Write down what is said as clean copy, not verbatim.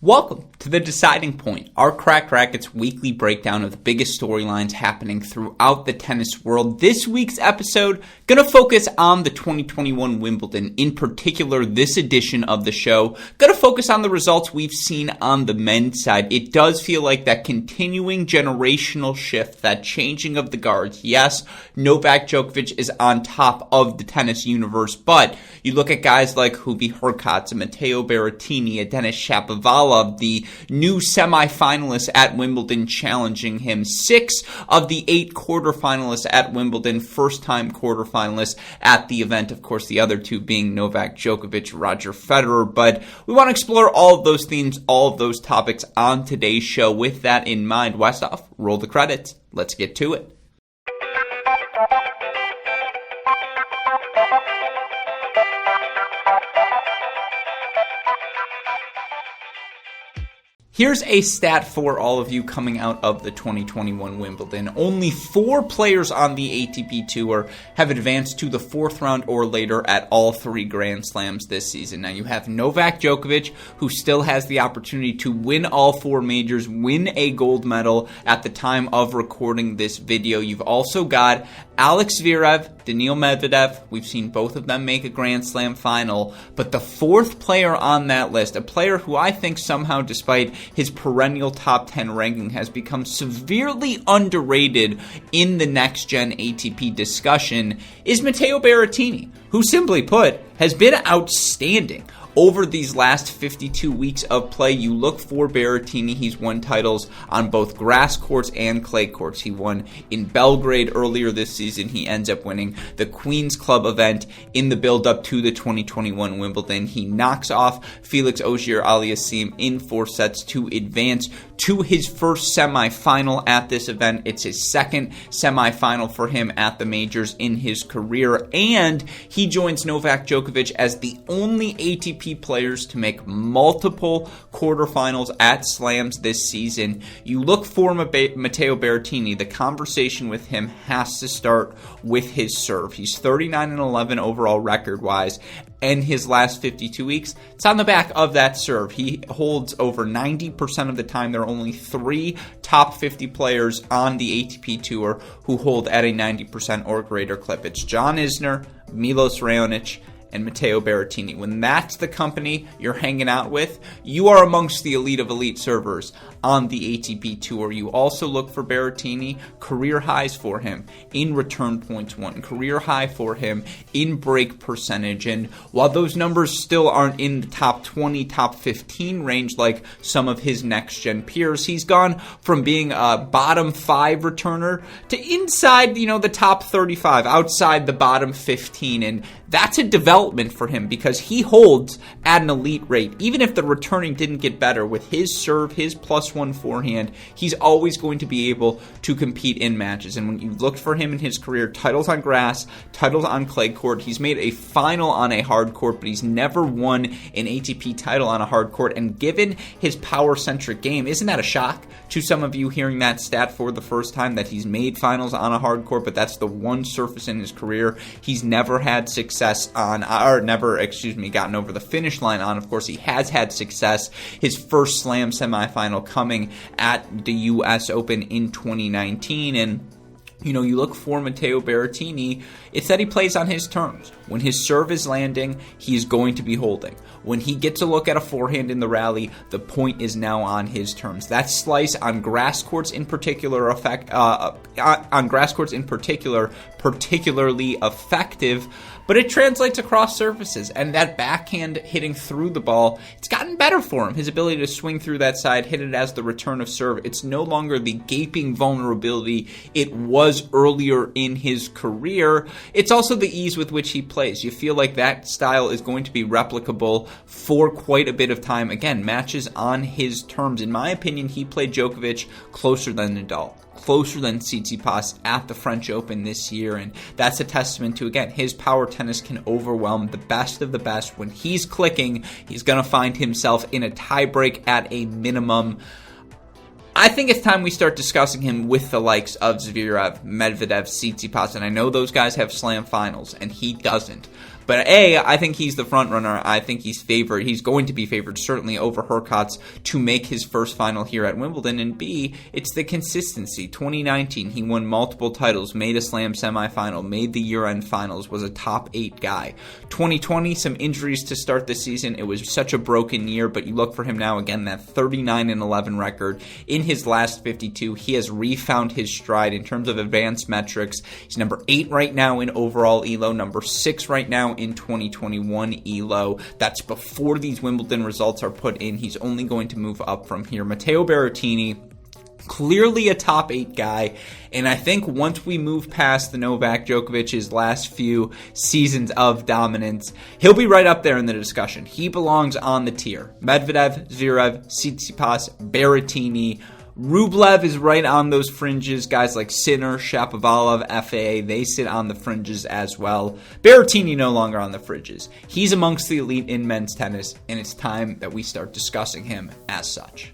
Welcome to The Deciding Point, our Cracked Racquets weekly breakdown of the biggest storylines happening throughout the tennis world. This week's episode, going to focus on the 2021 Wimbledon, in particular this edition of the show. Going to focus on the results we've seen on the men's side. It does feel like that continuing generational shift, that changing of the guards. Yes, Novak Djokovic is on top of the tennis universe, but you look at guys like Hubert Hurkacz, Matteo Berrettini, Denis Shapovalov, the new semi-finalists at Wimbledon challenging him. 6 of the 8 quarterfinalists at Wimbledon, first-time quarterfinalists at the event. Of course, the other 2 being Novak Djokovic, Roger Federer. But we want to explore all of those themes, all of those topics on today's show. With that in mind, Westoff, roll the credits. Let's get to it. Here's a stat for all of you coming out of the 2021 Wimbledon. Only 4 players on the ATP Tour have advanced to the 4th round or later at all 3 Grand Slams this season. Now you have Novak Djokovic, who still has the opportunity to win all 4 majors, win a gold medal at the time of recording this video. You've also got Alex Zverev, Daniil Medvedev. We've seen both of them make a Grand Slam final. But the 4th player on that list, a player who I think somehow, despite his perennial top 10 ranking, has become severely underrated in the next-gen ATP discussion, is Matteo Berrettini, who, simply put, has been outstanding. Over these last 52 weeks of play, you look for Berrettini. He's won titles on both grass courts and clay courts. He won in Belgrade earlier this season. He ends up winning the Queen's Club event in the build-up to the 2021 Wimbledon. He knocks off Felix Auger-Aliassime in 4 sets to advance to his first semifinal at this event. It's his 2nd semifinal for him at the majors in his career, and he joins Novak Djokovic as the only ATP players to make multiple quarterfinals at slams this season. You look for Matteo Berrettini, the conversation with him has to start with his serve. He's 39-11 overall record-wise, and his last 52 weeks, it's on the back of that serve. He holds over 90% of the time. There are only 3 top 50 players on the ATP Tour who hold at a 90% or greater clip. It's John Isner, Milos Raonic, and Matteo Berrettini. When that's the company you're hanging out with, you are amongst the elite of elite servers on the ATP Tour. You also look for Berrettini, career highs for him in return points won, career high for him in break percentage. And while those numbers still aren't in the top 20, top 15 range like some of his next-gen peers, he's gone from being a bottom 5 returner to inside, the top 35, outside the bottom 15. And that's a development for him because he holds at an elite rate. Even if the returning didn't get better, with his serve, his +1 forehand, he's always going to be able to compete in matches. And when you look for him in his career, titles on grass, titles on clay court, he's made a final on a hard court, but he's never won an ATP title on a hard court. And given his power-centric game, isn't that a shock to some of you hearing that stat for the first time, that he's made finals on a hard court, but that's the one surface in his career he's never had success on, or never, gotten over the finish line on. Of course, he has had success. His first Slam semifinal coming at the U.S. Open in 2019, and you look for Matteo Berrettini, it's that he plays on his terms. When his serve is landing, he's going to be holding. When he gets a look at a forehand in the rally, the point is now on his terms. That slice on grass courts in particular, particularly effective, but it translates across surfaces, and that backhand hitting through the ball, it's gotten better for him. His ability to swing through that side, hit it as the return of serve, it's no longer the gaping vulnerability it was earlier in his career. It's also the ease with which he plays. You feel like that style is going to be replicable for quite a bit of time. Again, matches on his terms. In my opinion, he played Djokovic closer than Nadal, closer than Tsitsipas at the French Open this year, and that's a testament to, again, his power tennis can overwhelm the best of the best. When he's clicking, he's going to find himself in a tiebreak at a minimum. I think it's time we start discussing him with the likes of Zverev, Medvedev, Tsitsipas, and I know those guys have slam finals, and he doesn't. But A, I think he's the front runner. I think he's favored. He's going to be favored certainly over Hurkacz to make his first final here at Wimbledon. And B, it's the consistency. 2019, he won multiple titles, made a slam semifinal, made the year-end finals, was a top 8 guy. 2020, some injuries to start the season. It was such a broken year, but you look for him now, again, that 39-11 record. In his last 52, he has refound his stride in terms of advanced metrics. He's number 8 right now in overall ELO, number 6 right now in 2021 ELO. That's before these Wimbledon results are put in. He's only going to move up from here. Matteo Berrettini, clearly a top 8 guy, and I think once we move past the Novak Djokovic's last few seasons of dominance, he'll be right up there in the discussion. He belongs on the tier. Medvedev, Zverev, Tsitsipas, Berrettini. Rublev is right on those fringes. Guys like Sinner, Shapovalov, FAA, they sit on the fringes as well. Berrettini no longer on the fringes. He's amongst the elite in men's tennis, and it's time that we start discussing him as such.